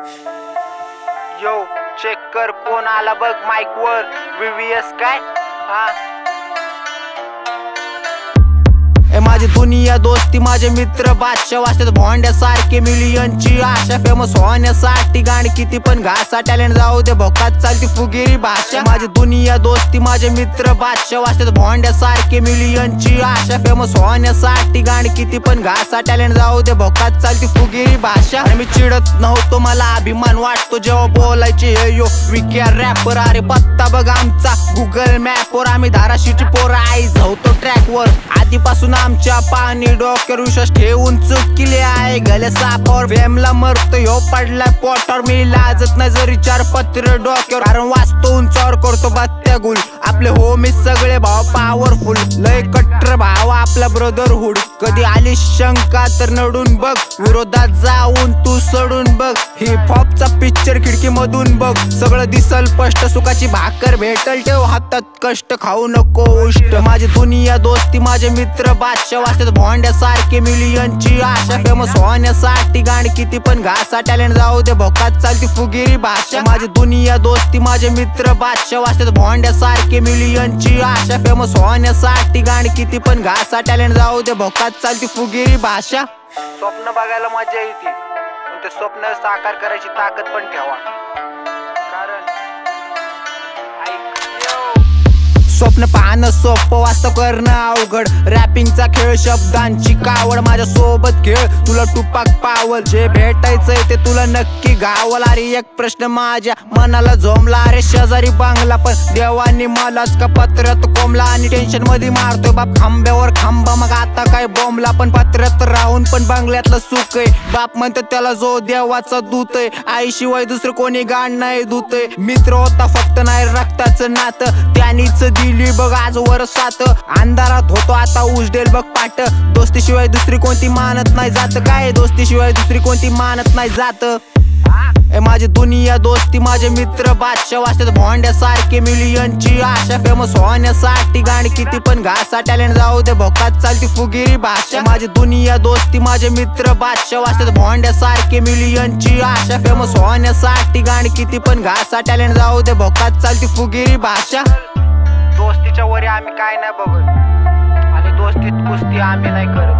यो check कर कोण आला बघ माइक वर VVS काय हा माझी दुनिया दोस्ती माझे मित्र बादशाह वाचतात भोंड्यासारखे मिलियनची आशा फेमस होण्यासाठी गाणी किती पण घासा टॅलेंट जाऊ दे भोकात चालती फुगिरी भाषा माझी दुनिया दोस्ती माझे मित्र बादशाह वाचतात भोंड्यासारखे मिलियनची आशा फेमस होण्यासाठी गाणी किती पण घासा टॅलेंट जाऊ दे भोकात चालती फुगिरी भाषा मी चिडत नव्हतो मला अभिमान वाटतो जेव्हा बोलायचे यो विकेआर रॅपर अरे पत्ता बघ आमचा गुगल मॅप वर आम्ही धाराशिवची पोरं आईज होतो ट्रॅक वर आधीपासून आमच्या पाणी डोक्यावर विश्वास ठेवून चुकले आहे गले सापावर वेमला मरतो ह्यो पडलाय पोटावर मी लाजत नाही जरी चार पत्र डोक्यावर कारण वाचतो उंचावर करतो बत्त्या गुल आपले होमी सगळे भाव पॉवरफुल लय कट्टर भाव आपला ब्रदरहुड कधी आली शंका तर नडून बघ विरोधात जाऊन तू सोडून बघ हिप हॉपचा पिक्चर खिडकी मधून बघ सगळं दिसल स्पष्ट सुखाची भाकर भेटल ठेव हातात कष्ट खाऊ नको उष्ट माझी दुनिया दोस्ती माझे मित्र बादशाह वाचतात भोंड्यासारखे मिलियनची आशा फेमस होण्यासाठी गाणी किती पण घासा टॅलेंट जाऊ दे भोकात चालती फुगिरी भाषा माझी दुनिया दोस्ती माझे मित्र बादशाह वाचतात भोंड्यासारखे मिलियनची आशा फेमस होण्यासाठी गाणी किती पण घासा टॅलेंट जाऊ दे भोकात चालती फुगिरी भाषा स्वप्न बघायला मजा येते पण ते स्वप्न साकार करायची ताकद पण ठेवा कारण स्वप्न पाहणं सोपं वास्तव करणं अवघड रॅपिंगचा खेळ शब्दांची कावड माझ्या सोबत खेळ तुला टुपाक पावल जे भेटायचंय ते तुला नक्की गावल अरे एक प्रश्न माझ्या मनाला झोमला अरे शेजारी बांगला पण देवानी मलाच का पत्र्यात कोंबला आणि टेन्शन मध्ये मारतोय बाप खांब्यावर खांबा मग आता काय बोंबला पण पत्र्यात राहून पण बांगल्यातलं सुख आहे बाप म्हणतो त्याला जो देवाचा दूत आहे आईशिवाय दुसरं कोणी गाण नाही दूत आहे मित्र होता फक्त नाही रक्ताचं नातं त्यानीच दिली बघ आज वरसात अंधारात होतो आता उजडेल बघ पाट दोस्तीशिवाय दुसरी कोणती मानत नाही जात काय दोस्तीशिवाय दुसरी कोणती मानत नाही जात माझी दुनिया दोस्ती माझे मित्र बादशाह वाचतात भोंड्यासारखे मिलियनची आशा फेमस होण्यासाठी गाणी किती पण घासा टॅलेंट जाऊ दे भोकात चालती फुगिरी भाषा माझी दुनिया दोस्ती माझे मित्र बादशाह वाचतात भोंड्यासारखे मिलियनची आशा फेमस होण्यासाठी गाणी किती पण घासा टॅलेंट जाऊ दे भोकात चालती फुगिरी भाषा दोस्तीच्या वरी आम्ही काय नाही बघत आणि दोस्तीत कुस्ती आम्ही नाही करत